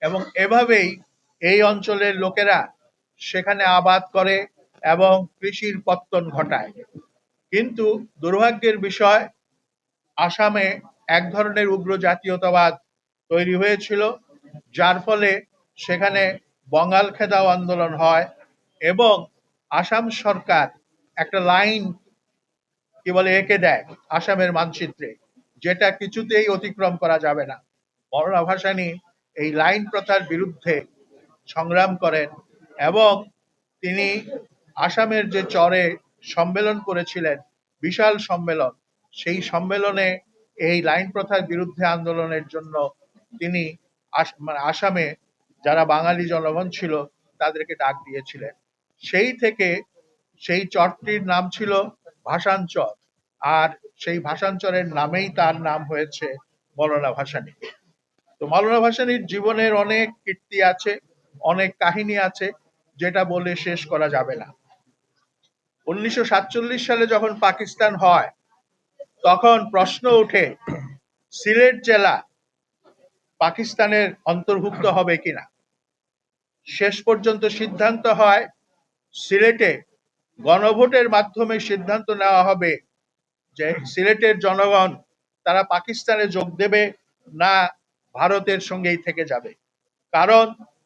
এবং এভাবেই এই অঞ্চলের লোকেরা সেখানে আবাদ করে এবং কৃষির পত্তন ঘটায়। কিন্তু দুর্ভাগ্যের বিষয়, আসামে এক ধরনের উগ্র জাতীয়তাবাদ তৈরি হয়েছিল, যার ফলে সেখানে বঙ্গাল খেদাও আন্দোলন হয় এবং আসাম সরকার একটা লাইন কি বলে এঁকে দেয় আসামের মানচিত্রে, যেটা কিছুতেই অতিক্রম করা যাবে না। মৌলানা ভাসানী এই লাইন প্রথার বিরুদ্ধে সংগ্রাম করেন এবং তিনি আসামের যে চরে সম্মেলন করেছিলেন, বিশাল সম্মেলন, সেই সম্মেলনে এই লাইন প্রথার বিরুদ্ধে আন্দোলনের জন্য তিনি আসামে যারা বাঙালি জনগণ ছিল তাদেরকে ডাক দিয়েছিলেন। সেই থেকে সেই চরটির নাম ছিল ভাষাঞ্চর, আর সেই ভাষাঞ্চরের নামেই তার নাম হয়েছে মৌলানা ভাসানী। তো মৌলানা ভাসানীর জীবনের অনেক কীর্তি আছে, অনেক কাহিনী আছে, যেটা বলে শেষ করা যাবে না। 1947 সালে যখন পাকিস্তান হয়, তখন প্রশ্ন ওঠে সিলেট জেলা পাকিস্তানের অন্তর্ভুক্ত হবে কিনা। শেষ পর্যন্ত সিদ্ধান্ত হয় সিলেটে গণভোটের মাধ্যমে সিদ্ধান্ত নেওয়া হবে যে সিলেটের জনগণ তারা পাকিস্তানে যোগ দেবে না ভারতের সঙ্গেই থেকে যাবে। কারণ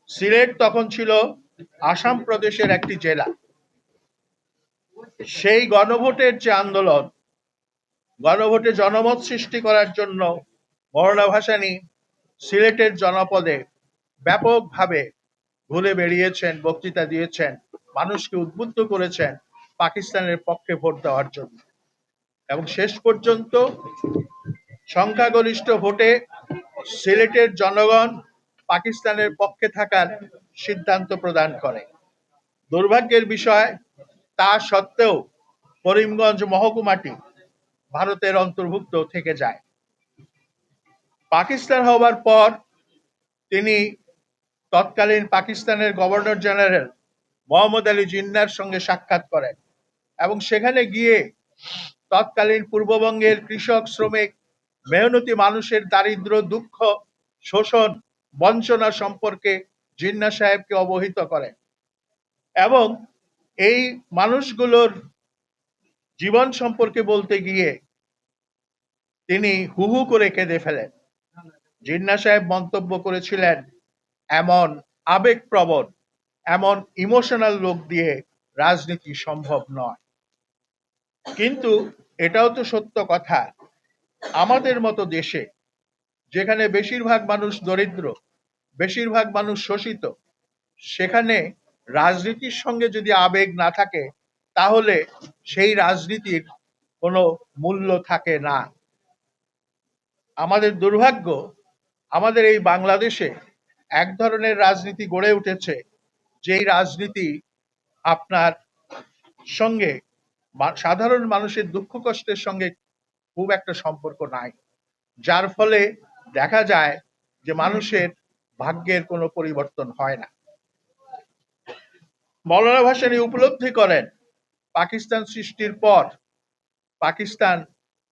সিলেট তখন ছিল আসাম প্রদেশের একটি জেলা। সেই গণভোটের যে আন্দোলন, গণভোটে জনমত সৃষ্টি করার জন্য মৌলানা ভাসানী সিলেটের জনপদে ব্যাপকভাবে ঘুরে বেরিয়েছেন, বক্তৃতা দিয়েছেন, মানুষকে উদ্বুদ্ধ করেছেন পাকিস্তানের পক্ষে ভোট দেওয়ার জন্য। এবং শেষ পর্যন্ত সংখ্যাগরিষ্ঠ ভোটে সিলেটের জনগণ পাকিস্তানের পক্ষে থাকার সিদ্ধান্ত প্রদান করে। দুর্ভাগ্যের বিষয়, তা সত্ত্বেও করিমগঞ্জ মহকুমাটি ভারতের অন্তর্ভুক্ত থেকে যায়। পাকিস্তান হবার পর তিনি তৎকালীন পাকিস্তানের গভর্নর জেনারেল মোহাম্মদ আলী জিন্নার সঙ্গে সাক্ষাৎ করেন এবং সেখানে গিয়ে তৎকালীন পূর্ববঙ্গের কৃষক, শ্রমিক, মেহনতি মানুষের দারিদ্র, দুঃখ, শোষণ, বঞ্চনা সম্পর্কে জিন্না সাহেবকে অবহিত করেন এবং এই মানুষগুলোর জীবন সম্পর্কে বলতে গিয়ে তিনি হু হু করে কেঁদে ফেলেন। জিন্না সাহেব মন্তব্য করেছিলেন, এমন আবেগপ্রবণ, এমন ইমোশনাল লোক দিয়ে রাজনীতি সম্ভব নয়। কিন্তু এটাও তো সত্য কথা, আমাদের মতো দেশে যেখানে বেশিরভাগ মানুষ দরিদ্র, বেশিরভাগ মানুষ শোষিত, সেখানে রাজনীতির সঙ্গে যদি আবেগ না থাকে, তাহলে সেই রাজনীতির কোনো মূল্য থাকে না। আমাদের দুর্ভাগ্য, আমাদের এই বাংলাদেশে এক ধরনের রাজনীতি গড়ে উঠেছে, যেই রাজনীতি আপনার সঙ্গে সাধারণ মানুষের দুঃখ কষ্টের সঙ্গে খুব একটা সম্পর্ক নাই, যার ফলে দেখা যায় যে মানুষের ভাগ্যের কোনো পরিবর্তন হয় না। মৌলানা ভাসানী উপলব্ধি করেন পাকিস্তান সৃষ্টির পর পাকিস্তান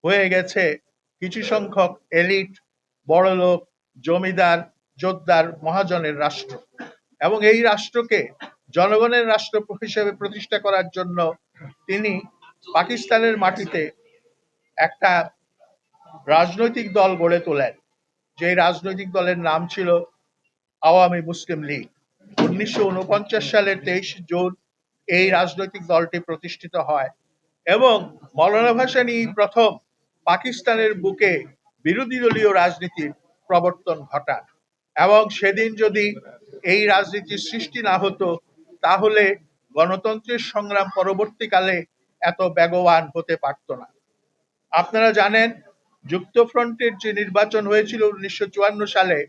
হয়ে গেছে কিছু সংখ্যক এলিট, বড়লোক, জমিদার, জোতদার, মহাজনের রাষ্ট্র, এবং এই রাষ্ট্রকে জনগণের রাষ্ট্র হিসেবে প্রতিষ্ঠা করার জন্য তিনি পাকিস্তানের মাটিতে একটা রাজনৈতিক দল গড়ে তোলেন, যে রাজনৈতিক দলের নাম ছিল আওয়ামী মুসলিম লীগ। 1949 সালের 23 জুন এই রাজনৈতিক দলটি প্রতিষ্ঠিত হয় এবং মৌলানা ভাসানী প্রথম পাকিস্তানের বুকে বিরোধী দলীয় রাজনীতির প্রবর্তন ঘটান। এবং সেদিন যদি এই রাজনীতির সৃষ্টি না হতো, তাহলে গণতন্ত্রের সংগ্রাম পরবর্তীকালে এত বেগবান হতে পারত না। আপনারা জানেন, যুক্তফ্রন্টের যে নির্বাচন হয়েছিল 1954 সালে,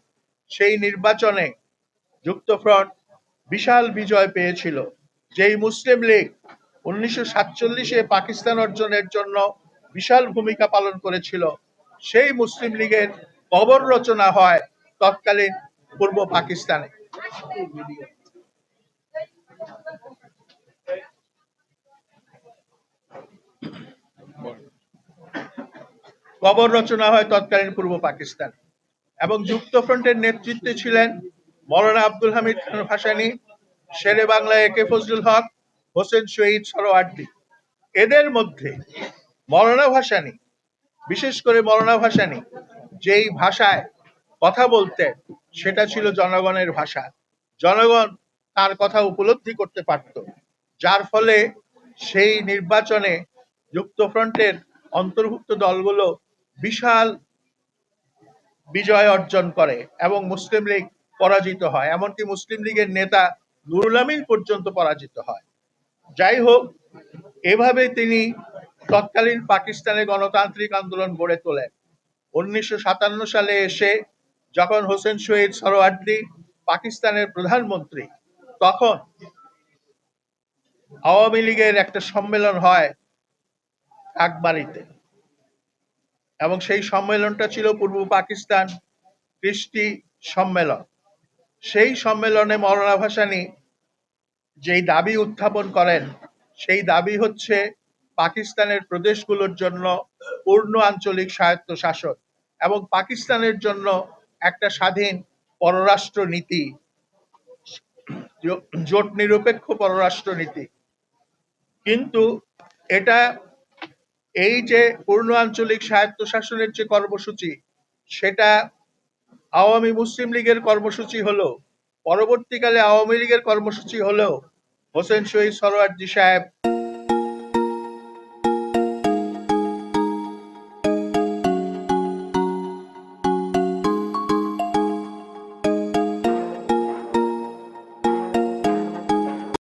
সেই নির্বাচনে যুক্তফ্রন্ট বিশাল বিজয় পেয়েছিল। যেই মুসলিম লীগ 1947-এ পাকিস্তান অর্জনের জন্য বিশাল ভূমিকা পালন করেছিল, সেই মুসলিম লীগের কবর রচনা হয় তৎকালীন পূর্ব পাকিস্তানে। কবর রচনা হয় তৎকালীন পূর্ব পাকিস্তান এবং যুক্তফ্রন্টের নেতৃত্বে ছিলেন মৌলানা আব্দুল হামিদ খান ভাসানী, শেরে বাংলা একে ফজলুল হক, হোসেন শহীদ সরোয়ার্দী। এদের মধ্যে মৌলানা ভাসানী, বিশেষ করে মৌলানা ভাসানী যেই ভাষায় কথা বলতেন সেটা ছিল জনগণের ভাষা। জনগণ তার কথা উপলব্ধি করতে পারত, যার ফলে সেই নির্বাচনে যুক্তফ্রন্টের অন্তর্ভুক্ত দলগুলো বিশাল বিজয় অর্জন করে এবং মুসলিম লীগ পরাজিত হয়। এমনকি মুসলিম লীগের নেতা নুরুল আমিন পর্যন্ত পরাজিত হয়। যাই হোক, এভাবে তিনি তৎকালীন পাকিস্তানে গণতান্ত্রিক আন্দোলন গড়ে তোলেন। 1957 সালে এসে যখন হোসেন শহীদ সরোয়ার্দী পাকিস্তানের প্রধানমন্ত্রী, তখন আওয়ামী লীগের একটা সম্মেলন হয় কাকবাড়িতে, এবং সেই সম্মেলনটা ছিল পূর্ব পাকিস্তান কৃষ্টি সম্মেলন। সেই সম্মেলনে মৌলানা ভাসানী যেই দাবি উত্থাপন করেন, সেই দাবি হচ্ছে পাকিস্তানের প্রদেশগুলোর জন্য পূর্ণ আঞ্চলিক স্বায়ত্ত শাসন এবং পাকিস্তানের জন্য একটা স্বাধীন পররাষ্ট্র নীতি, জোট নিরপেক্ষ পররাষ্ট্র নীতি। কিন্তু এটা, এই যে পূর্ণ আঞ্চলিক স্বায়ত্ত শাসনের যে কর্মসূচি, সেটা আওয়ামী মুসলিম লীগের কর্মসূচি হলো, পরবর্তীকালে আওয়ামী লীগের কর্মসূচি হলেও হোসেন শহীদ সরোয়ার্দী সাহেব